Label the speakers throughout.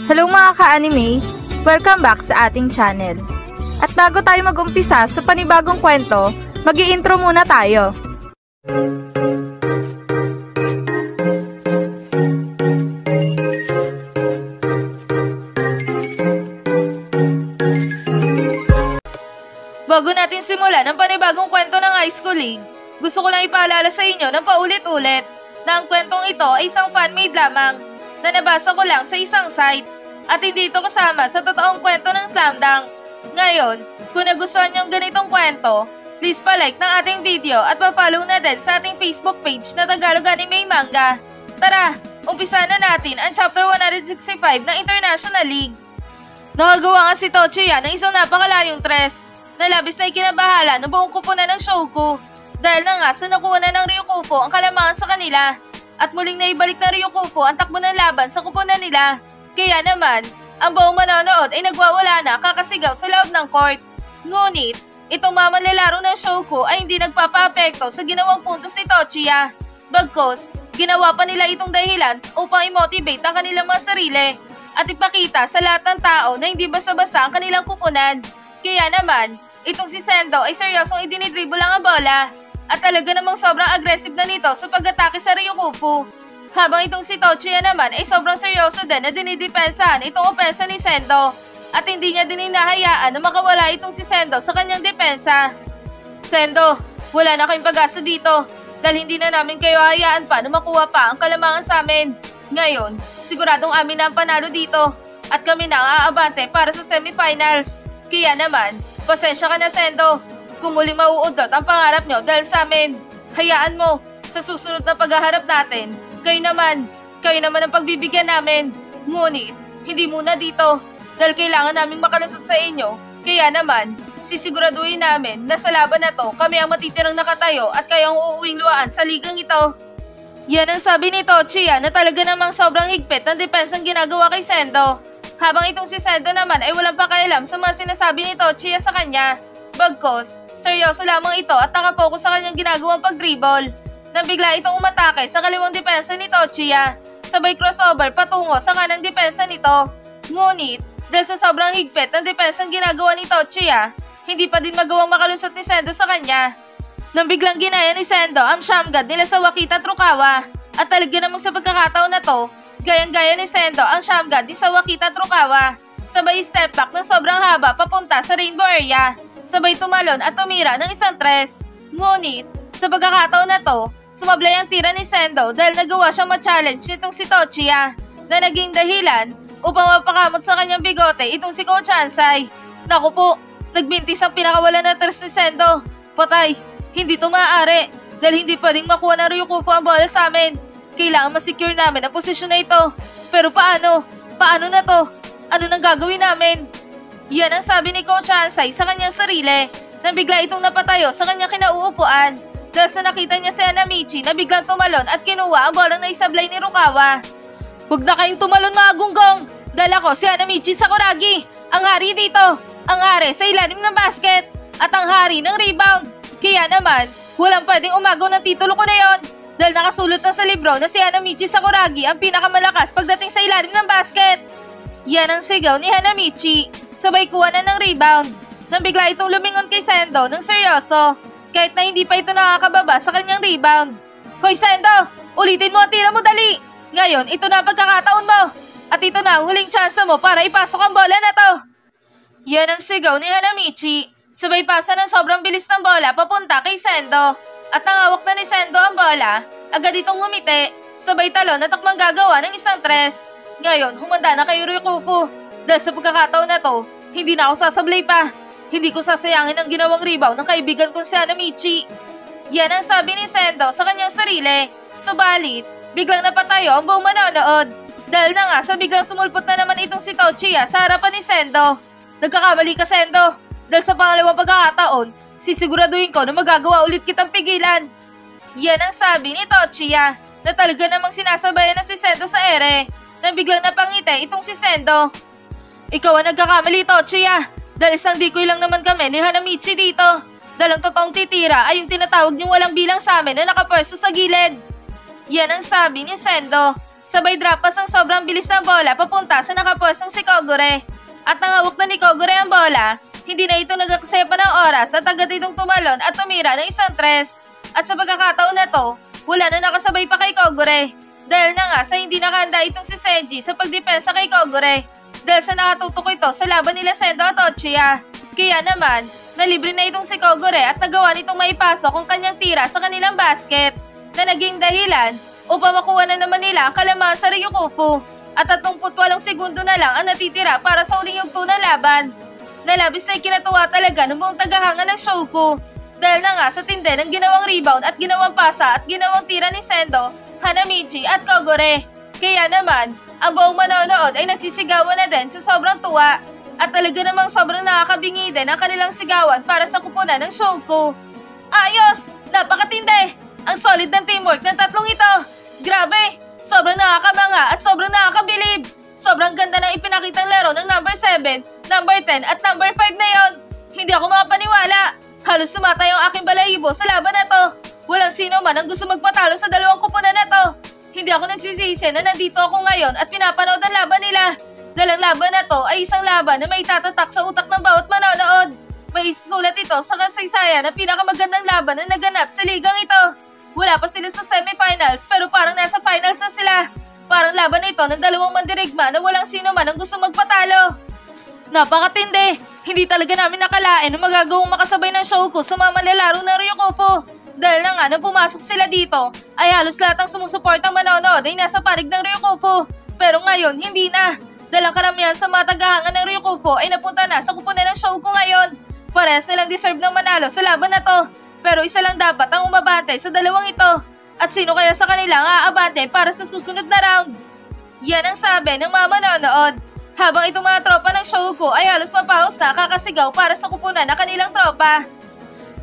Speaker 1: Hello mga ka-anime! Welcome back sa ating channel. At bago tayo mag-umpisa sa panibagong kwento, mag-i-intro muna tayo. Bago natin simulan ang panibagong kwento ng High School League, gusto ko lang ipaalala sa inyo ng paulit-ulit na ang kwentong ito ay isang fan-made lamang na nabasa ko lang sa isang site at hindi ito kasama sa totoong kwento ng Slam Dunk. Ngayon, kung nagustuhan niyo ang ganitong kwento, please pa-like ng ating video at pa-follow na din sa ating Facebook page na Tagalog Anime Manga. Tara, umpisa na natin ang chapter 165 ng International League. Nakagawa nga si Tochiya ng isang napakalayong tres na labis na ikinabahala ng buong kupunan ng Shouku dahil na nga sa nakuha na ng Ryukupo ang kalamangan sa kanila. At muling naibalik na Ryukupo ang takbo ng laban sa kupunan nila. Kaya naman, ang buong manonood ay nagwawala na kakasigaw sa loob ng court. Ngunit, itong mamanlalaro ng Shouku ay hindi nagpapa-apekto sa ginawang puntos ni Tochiya. Bagkus, ginawa pa nila itong dahilan upang i-motivate ang kanilang mga sarili at ipakita sa lahat ng tao na hindi basta-basta ang kanilang kupunan. Kaya naman, itong si Sendo ay seryosong idinidribble lang ang bola. At talaga namang sobrang aggressive na nito sa pag-atake sa Ryukupo. Habang itong si Tochiya naman ay sobrang seryoso din na dinidepensahan itong opensa ni Sendo. At hindi niya din hinahayaan na makawala itong si Sendo sa kanyang depensa. Sendo, wala na kayong pag-asa dito dahil hindi na namin kayo hayaan pa na makuha pa ang kalamangan sa amin. Ngayon, siguradong amin na ang panalo dito at kami na ang aabante para sa semifinals. Kaya naman, pasensya ka na Sendo. Kung muling mauudot ang pangarap nyo dahil sa amin, hayaan mo, sa susunod na paghaharap natin, kayo naman ang pagbibigyan namin. Ngunit, hindi muna dito, dahil kailangan naming makalusot sa inyo. Kaya naman, sisiguraduhin namin na sa laban na to, kami ang matitirang nakatayo at kayo ang uuwing luwaan sa ligang ito. Yan ang sabi ni Tochiya na talaga namang sobrang higpit ng depensang ginagawa kay Sendo. Habang itong si Sendo naman ay walang pakialam sa mga sinasabi ni Tochiya sa kanya. Bagkus, seryoso lamang ito at nakapokus sa kanyang ginagawang pag-dribble. Nang bigla itong umatake sa kaliwang depensa ni Tochiya, sabay crossover patungo sa kanang depensa nito. Ngunit, dahil sa sobrang higpit ng depensang ginagawa ni Tochiya, hindi pa din magawang makalusot ni Sendo sa kanya. Nang biglang ginaya ni Sendo ang Shammgod nila sa Wakita Trukawa, at talaga namang sa pagkakataon na to, gayang-gaya ni Sendo ang Shammgod ni sa Wakita Trukawa. Sabay step back ng sobrang haba papunta sa Rainbow Area. Sabay tumalon at tumira ng isang tres. Ngunit, sa pagkakataon na to, sumablay ang tira ni Sendo dahil nagawa siyang ma-challenge nitong si Tochiya na naging dahilan upang mapakamot sa kanyang bigote itong si Coach Ansai. Naku po, nagbintis ang pinakawalan na tres ni Sendo. Patay, hindi to maaari dahil hindi pwedeng makuha ng Ryukupo ang bola sa amin. Kailangan ma-secure namin ang posisyon na ito. Pero paano? Paano na to? Ano nang gagawin namin? Yan ang sabi ni Coach Ansai sa kanyang sarili nang bigla itong napatayo sa kanyang kinauupuan dahil sa nakita niya si Hanamichi na biglang tumalon at kinuha ang bolang naisablay ni Rukawa. Huwag na kayong tumalon mga gunggong dahil ako si Hanamichi Sakuragi, ang hari dito, ang hari sa ilalim ng basket at ang hari ng rebound. Kaya naman, walang pwedeng umagaw ng titulo ko na yon dahil nakasulat na sa libro na si Hanamichi Sakuragi ang pinakamalakas pagdating sa ilalim ng basket. Yan ang sigaw ni Hanamichi. Sabay kuha na ng rebound. Nang bigla itong lumingon kay Sendo ng seryoso, kahit na hindi pa ito nakakababa sa kanyang rebound. Hoy Sendo, ulitin mo ang tira mo dali! Ngayon, ito na ang pagkakataon mo! At ito na ang huling tsansa mo para ipasok ang bola na to! Yan ang sigaw ni Hanamichi. Sabay pasa ng sobrang bilis ng bola papunta kay Sendo. At nangawak na ni Sendo ang bola, agad itong ngumiti, sabay talon at takmang gagawa ng isang tres. Ngayon, humanda na kay Ryukupo. Dahil sa pagkakataon na to, hindi na ako sasablay pa. Hindi ko sasayangin ang ginawang rebound ng kaibigan kong si Hanamichi. Yan ang sabi ni Sendo sa kanyang sarili. Subalit, biglang napatayo ang buong manonood. Dahil na nga sa biglang sumulpot na naman itong si Tochiya sa harapan ni Sendo. Nagkakamali ka Sendo. Dahil sa pangalawang pagkakataon, sisiguraduhin ko na magagawa ulit kitang pigilan. Yan ang sabi ni Tochiya na talaga namang sinasabayan na si Sendo sa ere. Nang biglang napangiti itong si Sendo. Ikaw ang nagkakamali, Tochiya. Dahil isang dikoy lang naman kami ni Hanamichi dito. Dahil ang totoong titira ay yung tinatawag niyong walang bilang sa amin na nakapwesto sa gilid. Yan ang sabi ni Sendo. Sabay drop pass ang sobrang bilis ng bola papunta sa nakapwestong si Kogure. At nang hawak na ni Kogure ang bola, hindi na ito nag-aksepa ng oras at agad itong tumalon at tumira ng isang tres. At sa pagkakataon na to, wala na nakasabay pa kay Kogure. Dahil na nga sa hindi nakahanda itong si Senji sa pagdepensa kay Kogure. Dahil sa nakatutok ito sa laban nila Sendo at Ochiya. Kaya naman, nalibre na itong si Kogure at nagawa nitong maipasok ang kanyang tira sa kanilang basket. Na naging dahilan upang makuha na naman nila ang kalamangan sa Ryukufu. At 38 segundo na lang ang natitira para sa uling yugto ng laban. Nalabis na ikinatuwa talaga ng buong tagahanga ng Shouko. Dahil na nga sa tindi ng ginawang rebound at ginawang pasa at ginawang tira ni Sendo, Hanamichi at Kogure. Kaya naman, ang buong manonood ay nagsisigawan na din sa sobrang tuwa. At talaga namang sobrang nakakabingi din ang kanilang sigawan para sa kupunan ng Shouko. Ayos! Napakatindi! Ang solid ng teamwork ng tatlong ito! Grabe! Sobrang nakakabanga at sobrang nakakabilib! Sobrang ganda ng ipinakitang laro ng number 7, number 10 at number 5 na yon. Hindi ako makapaniwala. Halos tumatay ang aking balahibo sa laban na to. Walang sino man ang gusto magpatalo sa dalawang kupunan na to. Hindi ako nagsisisi na nandito ako ngayon at pinapanood ang laban nila. Dahil ang laban na to ay isang laban na may tatatak sa utak ng bawat manonood. May isusulat ito sa kasaysayan na pinakamagandang laban na naganap sa ligang ito. Wala pa sila sa semifinals pero parang nasa finals na sila. Parang laban ito ng dalawang mandirigma na walang sino man ang gusto magpatalo. Napakatindi! Hindi talaga namin nakalain na magagawang makasabay ng Shouko sa mga manlalaro ng Ryukufu. Dahil na nga nang pumasok sila dito, ay halos lahat ng sumusuportang manonood ay nasa panig ng Ryukufu. Pero ngayon, hindi na. Dahil ang karamihan sa mga tagahanga ng Ryukufu ay napunta na sa kupunan ng Shouko ngayon. Parehas nilang deserve ng manalo sa laban na to. Pero isa lang dapat ang umabante sa dalawang ito. At sino kaya sa kanila ang aabante para sa susunod na round? Yan ang sabi ng mga manonood. Habang itong mga tropa ng Shouko ay halos mapahos na kakasigaw para sa kupunan ng kanilang tropa.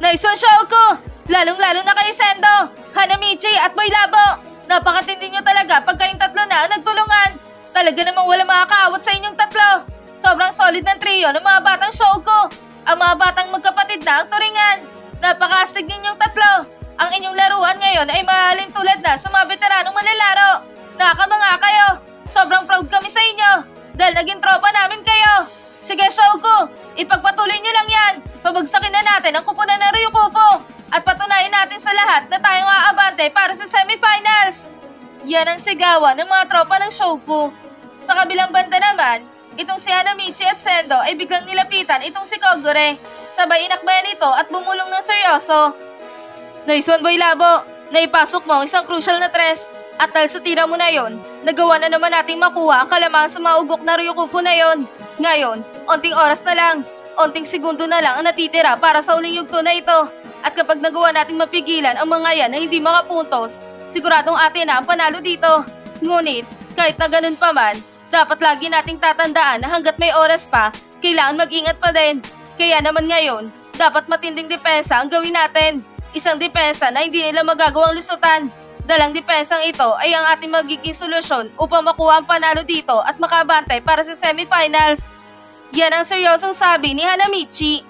Speaker 1: Nice one, Shouko! Lalong-lalo na kay Sendo, Hanamichi at Boy Labo. Napakatindi nyo talaga pag kayong tatlo na ang nagtulungan. Talaga namang wala makakaawat sa inyong tatlo. Sobrang solid ng trio ng mga batang Shouko. Ang mga batang magkapatid na ang turingan. Napakastig ninyong tatlo. Ang inyong laruan ngayon ay mahalin tulad na sa mga veteranong manlalaro. Nakamanga kayo. Sobrang proud kami sa inyo. Dahil naging tropa namin kayo. Sige, Shouko, ipagpatuloy nyo lang yan. Pabagsakin na natin ang kupunan ng Ryukufu. At patunayan natin sa lahat na tayong aabante para sa semifinals. Yan ang sigawan ng mga tropa ng Shouko. Sa kabilang banda naman, itong si Hanamichi at Sendo ay biglang nilapitan itong si Kogure. Sabay inakbayan ito at bumulong ng seryoso. Nice one, Boy Labo. Naipasok mo ang isang crucial na tres. At dahil sa tira mo na yon, nagawa na naman nating makuha ang kalamangan sa maugok na Ryukufu na yon. Ngayon, onting oras na lang, onting segundo na lang ang natitira para sa uling yugto na ito. At kapag nagawa nating mapigilan ang mga yan na hindi makapuntos, siguradong atin na ang panalo dito. Ngunit, kahit na ganun pa man, dapat lagi nating tatandaan na hanggat may oras pa, kailangan mag-ingat pa din. Kaya naman ngayon, dapat matinding depensa ang gawin natin. Isang depensa na hindi nila magagawang lusutan. Dalang depensang ito ay ang ating magiging solusyon upang makuha ang panalo dito at makabantay para sa semifinals. Yan ang seryosong sabi ni Hanamichi.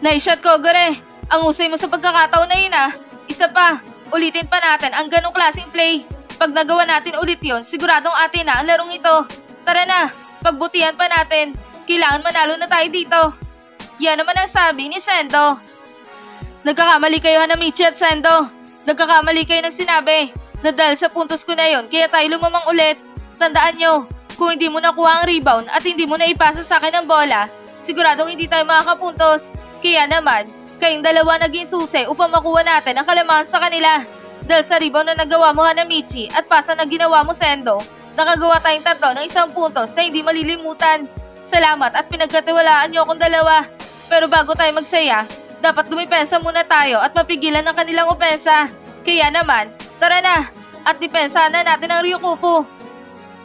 Speaker 1: Nice shot, Kogure. Ang usay mo sa pagkakataon na yun ah. Isa pa, ulitin pa natin ang ganong klaseng play. Pag nagawa natin ulit yon, siguradong atin na ang larong ito. Tara na, pagbutihan pa natin. Kailangan manalo na tayo dito. Yan naman ang sabi ni Sendo. Nagkakamali kayo, Hanamichi at Sendo. Nagkakamali kayo ng sinabi na dahil sa puntos ko na yon, kaya tayo lumamang ulit. Tandaan nyo, kung hindi mo nakuha ang rebound at hindi mo na ipasa sa akin ang bola, siguradong hindi tayo makakapuntos. Kaya naman, kayong dalawa naging susi upang makuha natin ang kalamangan sa kanila. Dahil sa rebound na nagawa mo, Hanamichi, at pasa na ginawa mo, Sendo, nakagawa tayong tatlo ng isang puntos na hindi malilimutan. Salamat at pinagkatiwalaan nyo akong dalawa. Pero bago tayo magsaya, dapat dumipensa muna tayo at mapigilan ang kanilang opensa. Kaya naman, tara na at depensahan na natin ang Ryukufu.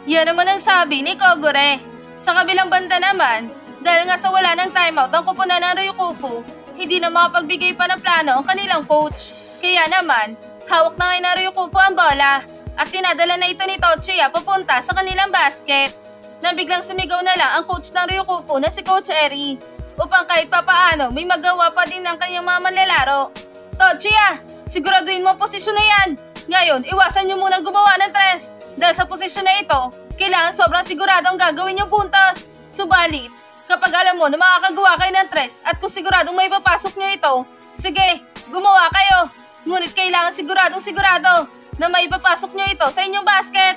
Speaker 1: Yan naman ang sabi ni Kogure. Sa kabilang banda naman, dahil nga sa wala ng timeout ang kupunan ng Ryukufu, hindi na makapagbigay pa ng plano ang kanilang coach. Kaya naman, hawak na ngayon ng Ryukufu ang bola at tinadala na ito ni Tochiya papunta sa kanilang basket. Nang biglang sumigaw na lang ang coach ng Ryukufu na si Coach Eri upang kahit papaano may magawa pa din ng kanyang mga manlalaro. Tochiya, siguraduhin mo ang posisyon na yan. Ngayon, iwasan nyo munang gumawa ng tres. Dahil sa posisyon na ito, kailangan sobrang sigurado ang gagawin yung puntos. Subalit, kapag alam mo na makakagawa kayo ng 3 at kung siguradong may papasok nyo ito, sige, gumawa kayo. Ngunit kailangan sigurado na may papasok nyo ito sa inyong basket.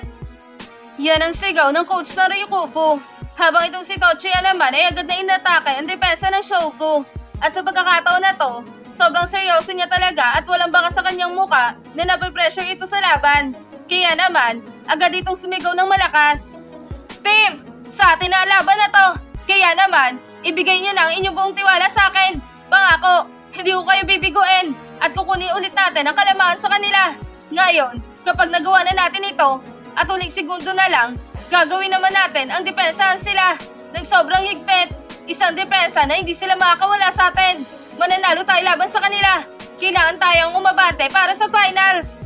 Speaker 1: Yan ang sigaw ng coach ng Ryukufu. Habang itong si Tochiya naman ay agad na inatake ang depensa ng Shogo. At sa pagkakataon na to, sobrang seryoso niya talaga at walang baka sa kanyang muka na napipressure ito sa laban. Kaya naman, agad itong sumigaw ng malakas. Team, sa atin na ang laban na to. Kaya naman, ibigay niyo na ang inyong buong tiwala sa akin. Pangako, hindi ko kayo bibiguin at kukunin ulit natin ang kalamangan sa kanila. Ngayon, kapag nagawa na natin ito at uling segundo na lang, gagawin naman natin ang depensahan sila ng sobrang higpit. Isang depensa na hindi sila makakawala sa atin. Mananalo tayo laban sa kanila. Kailangan tayong umabante para sa finals.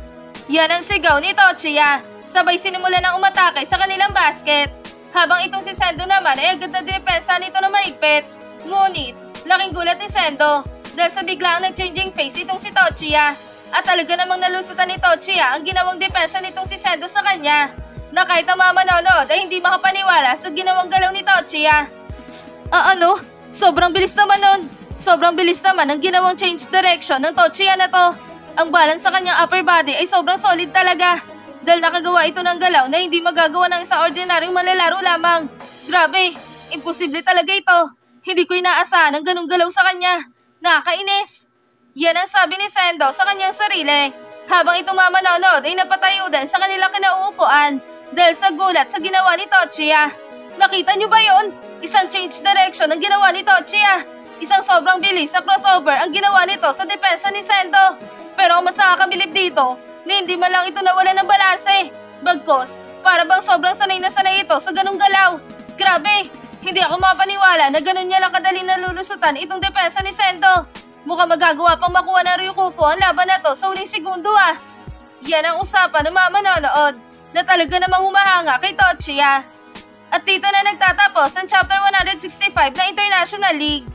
Speaker 1: Yan ang sigaw ni Tochiya. Sabay sinimulan ng umatake sa kanilang basket. Habang itong si Sendo naman ay agad na depensa nito na mahigpit. Ngunit, laking gulat ni Sendo dahil sa biglang nag-changing face itong si Tochiya. At talaga namang nalusutan ni Tochiya ang ginawang depensa nitong si Sendo sa kanya. Na kahit ang mga manonood ay hindi makapaniwala sa ginawang galaw ni Tochiya. Ano? Sobrang bilis naman nun. Sobrang bilis naman ang ginawang change direction ng Tochiya na to. Ang balance sa kanyang upper body ay sobrang solid talaga. Dahil nakagawa ito ng galaw na hindi magagawa ng isang ordinaryong manlalaro lamang. Grabe, imposible talaga ito. Hindi ko inaasahan ang ganung galaw sa kanya. Nakakainis. Yan ang sabi ni Sendo sa kanyang sarili. Habang ito mamanonood ay napatayo din sa kanilang kinauupuan. Dahil sa gulat sa ginawa ni Tochiya. Nakita niyo ba yon? Isang change direction ang ginawa ni Tochiya. Isang sobrang bilis na crossover ang ginawa nito sa depensa ni Sendo. Pero ang mas nakakabilib dito, na hindi man lang ito nawala ng balanse. Bagkos, para bang sobrang sanay na sanay ito sa ganung galaw. Grabe, hindi ako mapaniwala na ganun niya lang kadali nalulusutan itong depensa ni Sendo. Mukhang magagawa pang makuha ng Ryukufu ang laban na to sa uling segundo ah. Yan ang usapan ng mga manonood na talaga namang humahanga kay Tochiya. At dito na nagtatapos ang Chapter 165 na International League.